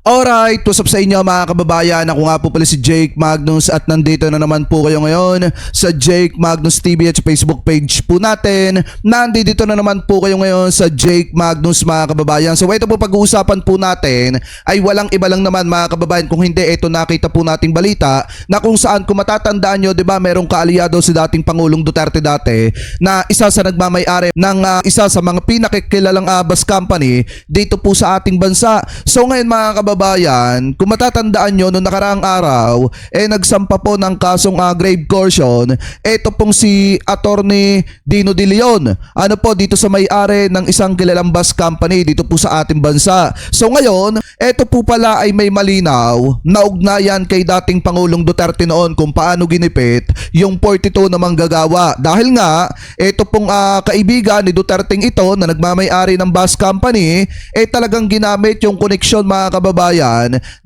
Alright, what's up sa inyo mga kababayan? Ako nga po pala si Jake Magnus at nandito na naman po kayo ngayon sa Jake Magnus TV at Facebook page po natin. Nandito na naman po kayo ngayon sa Jake Magnus mga kababayan. So ito po pag-uusapan po natin ay walang iba lang naman mga kababayan. Kung hindi, ito nakita po nating balita na kung saan kung matatandaan nyo, diba merong kaalyado si dating Pangulong Duterte dati na isa sa nagmamay-ari ng isa sa mga pinakikilalang bus company dito po sa ating bansa. So ngayon mga kababayan, kung matatandaan nyo, noong nakaraang araw, nagsampa po ng kasong grave coercion. Ito pong si Attorney Dino De Leon. Ano po, dito sa may-ari ng isang kilalang bus company dito po sa ating bansa. So ngayon, ito po pala ay may malinaw na ugnayan kay dating Pangulong Duterte noon kung paano ginipit yung 42 na manggagawa. Dahil nga, ito pong kaibigan ni Duterteng ito na nagmamay-ari ng bus company, talagang ginamit yung koneksyon mga kababayan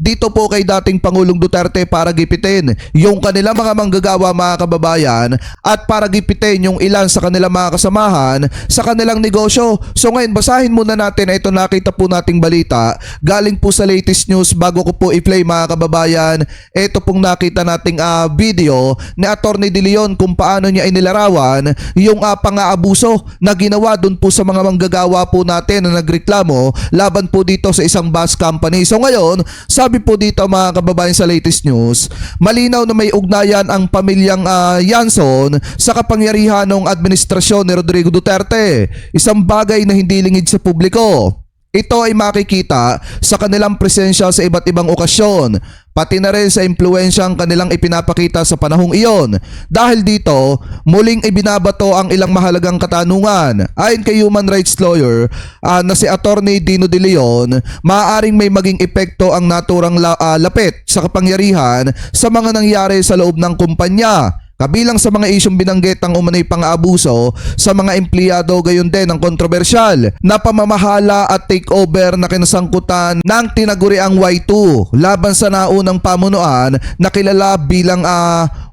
dito po kay dating Pangulong Duterte para gipitin yung kanilang mga manggagawa mga kababayan at para gipitin yung ilan sa kanilang mga kasamahan sa kanilang negosyo. So ngayon basahin muna natin ito, nakita po nating balita galing po sa latest news. Bago ko po i-play mga kababayan, ito pong nakita nating video ni Attorney De Leon kung paano niya inilarawan yung pang-aabuso na ginawa dun po sa mga manggagawa po natin na nagreklamo laban po dito sa isang bus company. So ngayon, sabi po dito mga kababayan sa latest news, malinaw na may ugnayan ang pamilyang Yanson sa kapangyarihan ng administrasyon ni Rodrigo Duterte. Isang bagay na hindi lingid sa publiko. Ito ay makikita sa kanilang presensya sa iba't ibang okasyon, pati na rin sa impluwensyang kanilang ipinapakita sa panahong iyon. Dahil dito, muling ibinabato ang ilang mahalagang katanungan. Ayon kay human rights lawyer na si Attorney Dino De Leon, maaaring may maging epekto ang naturang lapit sa kapangyarihan sa mga nangyari sa loob ng kumpanya. Kabilang sa mga isyong binanggit ang umano'y pang-aabuso sa mga empleyado, gayon din ang kontrobersyal na pamamahala at takeover na kinasangkutan ng tinaguriang Y2 laban sa naunang pamunuan na kilala bilang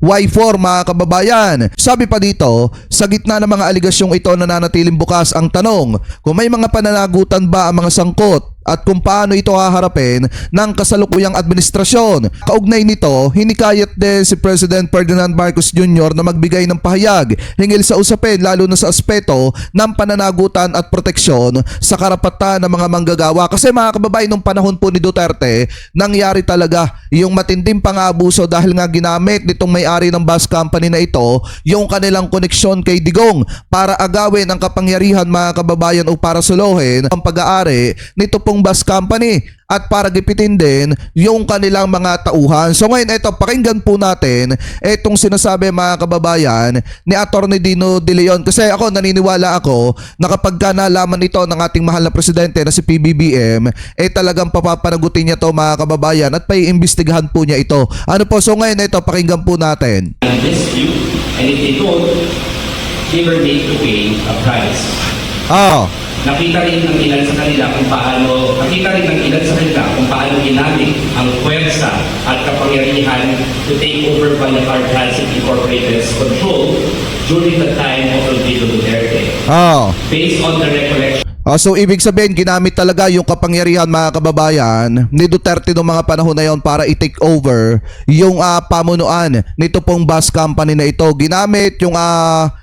Y4 mga kababayan. Sabi pa dito, sa gitna ng mga aligasyong ito nananatiling bukas ang tanong kung may mga pananagutan ba ang mga sangkot at kung paano ito haharapin ng kasalukuyang administrasyon. Kaugnay nito, hinikayat din si President Ferdinand Marcos Jr. na magbigay ng pahayag hinggil sa usapin lalo na sa aspeto ng pananagutan at proteksyon sa karapatan ng mga manggagawa. Kasi mga kababayan, nung panahon po ni Duterte, nangyari talaga yung matinding pang-aabuso dahil nga ginamit nitong may-ari ng bus company na ito yung kanilang koneksyon kay Digong para agawin ang kapangyarihan mga kababayan o para suluhin ang pag-aari nito pong bus company at para gipitin din yung kanilang mga tauhan. So ngayon ito, pakinggan po natin itong sinasabi mga kababayan ni Attorney Dino De Leon, kasi ako naniniwala ako na kapag nalaman ito ng ating mahal na presidente na si PBBM, talagang papapanagutin niya to mga kababayan at paiimbestigahan po niya ito. Ano po, so ngayon ito, pakinggan po natin. And if they don't, they were made to pay a price. Nakita rin ng ilan sa kanila kung paano ginamit ang puwersa at kapangyarihan to take over Bayacar Transit Incorporated's control during the time of Rodrigo Duterte. Based on the recollection. So ibig sabihin, ginamit talaga yung kapangyarihan mga kababayan ni Duterte noong mga panahon na yon para i-take over yung pamunuan nito pong bus company na ito. Ginamit yung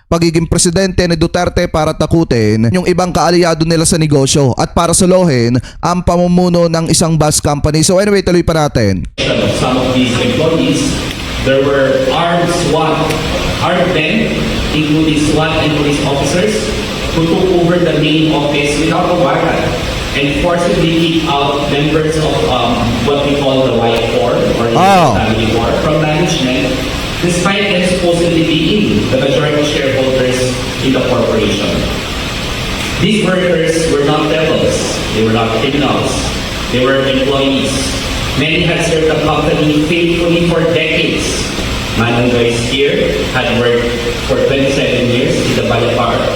pagiging presidente ni Duterte para takutin yung ibang kaalyado nila sa negosyo at para suluhin ang pamumuno ng isang bus company. So anyway, tuloy pa natin. Some of these employees, there were armed men, including SWAT and police officers, who took over the main office without a warrant and forcibly kicked out members of what we call the Y4 or Family 4 from management, despite them supposedly being the majority shareholders in the corporation. These workers were not devils, they were not criminals, they were employees. Many had served the company faithfully for decades. Manong here had worked for 27 years in Bayacar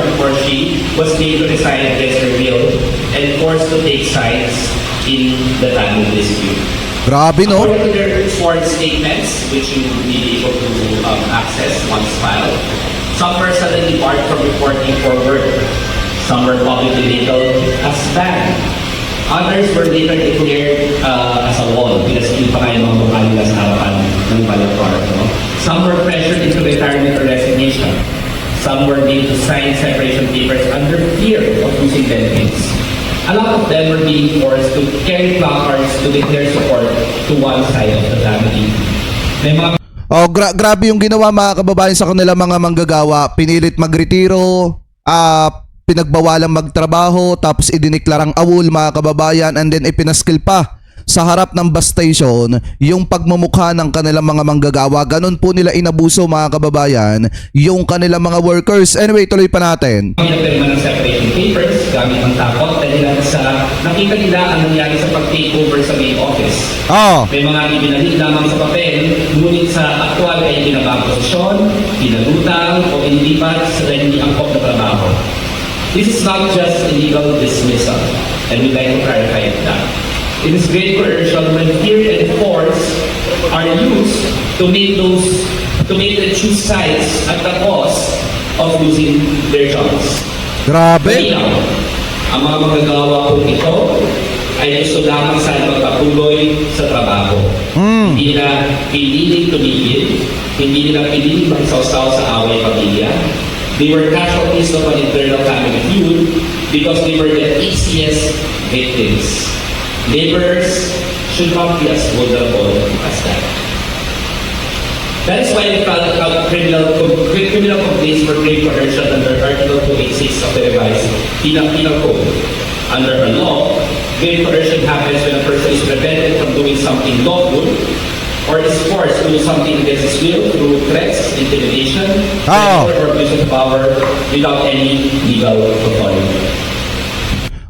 before she was made to resign against her will and forced to take sides in the Tanong dispute. Grabe, no? According to their sworn statements, which you will be able to access once filed, some were suddenly barred from reporting for work. Some were publicly labeled as bad. Others were later declared as a wall because yun pa nga yung mga mukha nila sa harapan ng Balacor. No? Some were pressured into retirement or resignation. Some were made to sign separation papers under fear of losing benefits. A lot of them were being forced to carry placards to declare support to one side of the family. May mga Oh, grabe yung ginawa mga kababayan sa kanila mga manggagawa. Pinilit magretiro, pinagbawalang magtrabaho, tapos idiniklarang awol mga kababayan, and then ipinaskil pa sa harap ng bus station yung pagmumukha ng kanilang mga manggagawa. Ganon po nila inabuso mga kababayan yung kanilang mga workers. Anyway, tuloy pa natin. pinagpirma ng separation papers gamit ang takot dahil sa nakita nila ang nangyari sa pag-takeover sa main office. Oh, May mga ibinalik lamang sa papel, ngunit sa aktual ay binabang posisyon, pinagutang o inilipat sa hindi angkop na trabaho. This is not just illegal dismissal, and we'd like to clarify that. It is great coercion when fear and force are used to make them choose sides at the cost of losing their jobs. grabe. Malinaw, ang mga magagawa po ito ay gusto lamang sa magpatuloy sa trabaho. Hindi na pililing tumigil, hindi nila pililing magsawsaw sa away pamilya. They were casualties of an internal family feud because they were the easiest victims. Laborers should not be as vulnerable as that. That is why we filed criminal complaints for grave coercion under Article 286 of the revised Penal Code. Under our law, grave coercion happens when a person is prevented from doing something lawful or is forced to do something against his will through threats, intimidation, Oh. pressure, or abuse of power without any legal authority.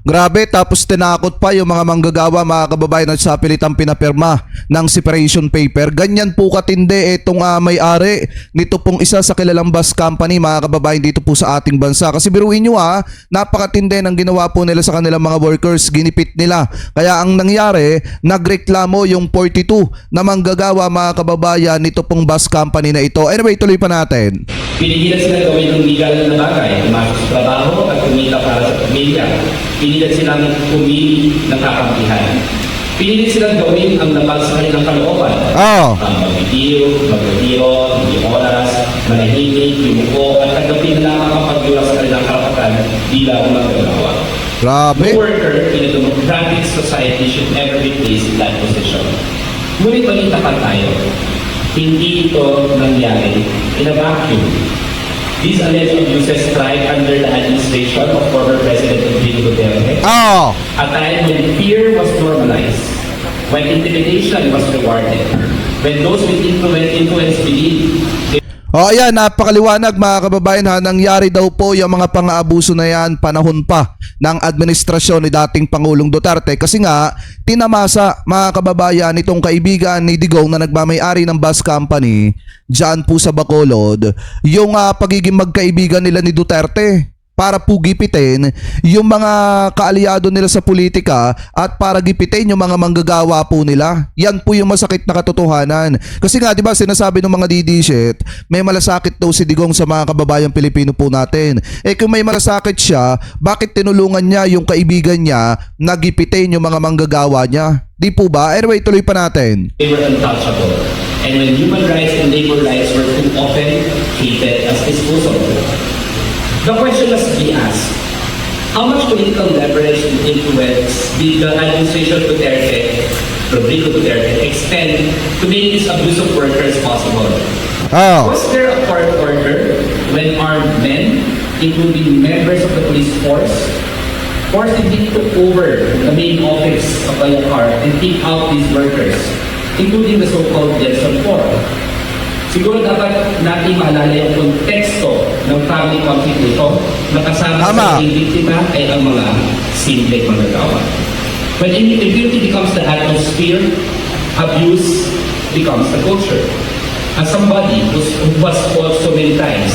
Grabe, tapos tinakot pa yung mga manggagawa mga kababayan at sa pilitang pinapirma ng separation paper. Ganyan po katindi itong may-ari nito pong isa sa kilalang bus company mga kababayan dito po sa ating bansa. Kasi biruin nyo napakatindi ng ginawa po nila sa kanilang mga workers, ginipit nila. Kaya ang nangyari, nagreklamo yung 42 na manggagawa mga kababayan nito pong bus company na ito. Anyway, tuloy pa natin. Pinigilan sila gawin ng legal na bagay, pumasok sa trabaho at kumita para sa pamilya. Pinigilan silang pumili ng kakampihan. Pinigilan silang gawin ang labag sa kanilang kalooban. Oh, Magretiro, hindi oras, manahimik, yumuko, at tanggapin na lamang ang pagdura sa kanilang karapatan bilang magagawa. grabe. No worker in a democratic society should never be placed in that position. Ngunit maging tapat tayo. Hindi ito nangyari in a vacuum. These alleged abuses thrive under the administration of former President Rodrigo Duterte. Oh, A time when fear was normalized, when intimidation was rewarded, when those with influence believed oh, ayan, napakaliwanag mga kababayan nangyari daw po yung mga pang-aabuso na yan panahon pa ng administrasyon ni dating Pangulong Duterte kasi nga tinamasa mga kababayan itong kaibigan ni Digong na nagmamay-ari ng bus company dyan po sa Bacolod yung pagiging magkaibigan nila ni Duterte para po gipitin yung mga kaalyado nila sa politika at para gipitin yung mga manggagawa po nila. Yan po yung masakit na katotohanan. Kasi nga, di ba, sinasabi ng mga didishit, may malasakit daw si Digong sa mga kababayang Pilipino po natin. Eh kung may malasakit siya, bakit tinulungan niya yung kaibigan niya na gipitin yung mga manggagawa niya? Di po ba? Anyway, tuloy pa natin. they were untouchable. And when human rights and labor rights were too often treated as disposable. The question must be asked, how much political leverage and influence did the administration Duterte, Rodrigo Duterte, extend to make these abusive workers possible? Oh, Was there a court order when armed men, including members of the police force, forcibly took over the main office of Balacor and kicked out these workers, including the so-called Gelson Forum? Siguro dapat natin maalala yung konteksto ng family conflict nito na kasama Tama. sa biktima ay ang mga simpleng manggagawa. When impunity becomes the atmosphere, abuse becomes the culture. As somebody who was called so many times,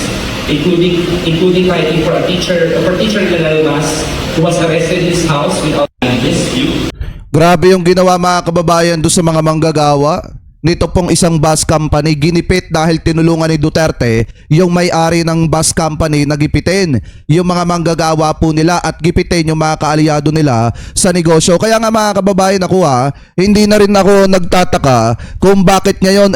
including fighting for teacher in Lalamas who was arrested in his house without any dispute. grabe yung ginawa mga kababayan doon sa mga manggagawa. nito pong isang bus company. Ginipit dahil tinulungan ni Duterte yung may-ari ng bus company na gipitin yung mga manggagawa po nila at gipitin yung mga kaalyado nila sa negosyo. Kaya nga mga kababayan ako hindi na rin ako nagtataka kung bakit ngayon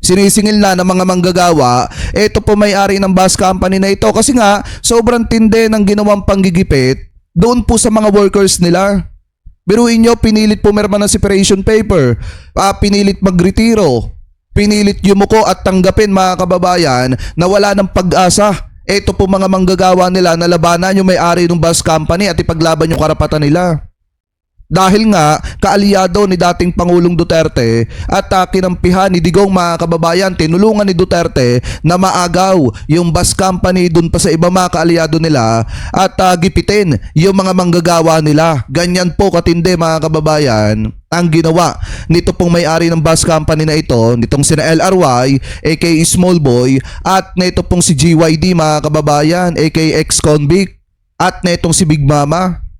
sinisingil na ng mga manggagawa ito po may-ari ng bus company na ito kasi nga sobrang tindi ng ginawang panggigipit doon po sa mga workers nila. Biruin nyo, pinilit pumirma ng separation paper, pinilit magretiro, pinilit yumuko at tanggapin mga kababayan na wala ng pag-asa. Ito po mga manggagawa nila na labanan yung may-ari ng bus company at ipaglaban yung karapatan nila. Dahil nga, kaalyado ni dating Pangulong Duterte at kinampihan ni Digong mga kababayan, tinulungan ni Duterte na maagaw yung bus company dun pa sa iba mga kaalyado nila at gipitin yung mga manggagawa nila. Ganyan po katindi mga kababayan ang ginawa nito pong may-ari ng bus company na ito, nitong sina LRY aka Small Boy at nito pong si GYD mga kababayan aka ex-convict at nitong si Big Mama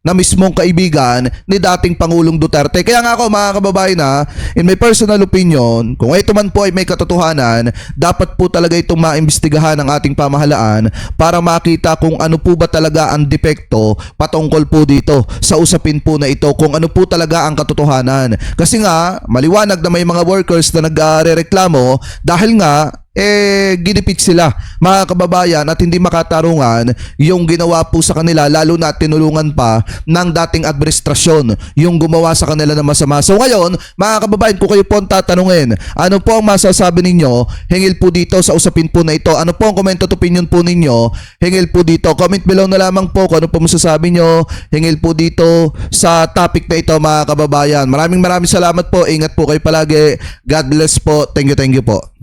na mismong kaibigan ni dating Pangulong Duterte. Kaya nga ako mga kababayan in my personal opinion, kung ito man po ay may katotohanan, dapat po talaga itong maimbestigahan ng ating pamahalaan para makita kung ano po ba talaga ang depekto patungkol po dito sa usapin po na ito, kung ano po talaga ang katotohanan. Kasi nga, maliwanag na may mga workers na nagrereklamo dahil nga ginipit sila mga kababayan at hindi makatarungan yung ginawa po sa kanila, lalo na tinulungan pa ng dating administrasyon yung gumawa sa kanila ng masama. So ngayon mga kababayan, kung kayo po ang tatanungin, ano po ang masasabi ninyo hingil po dito sa usapin po na ito, ano po ang comment at opinion po ninyo hingil po dito, comment below na lamang po kung ano po masasabi nyo hingil po dito sa topic na ito mga kababayan. Maraming salamat po, ingat po kayo palagi, God bless po, thank you po.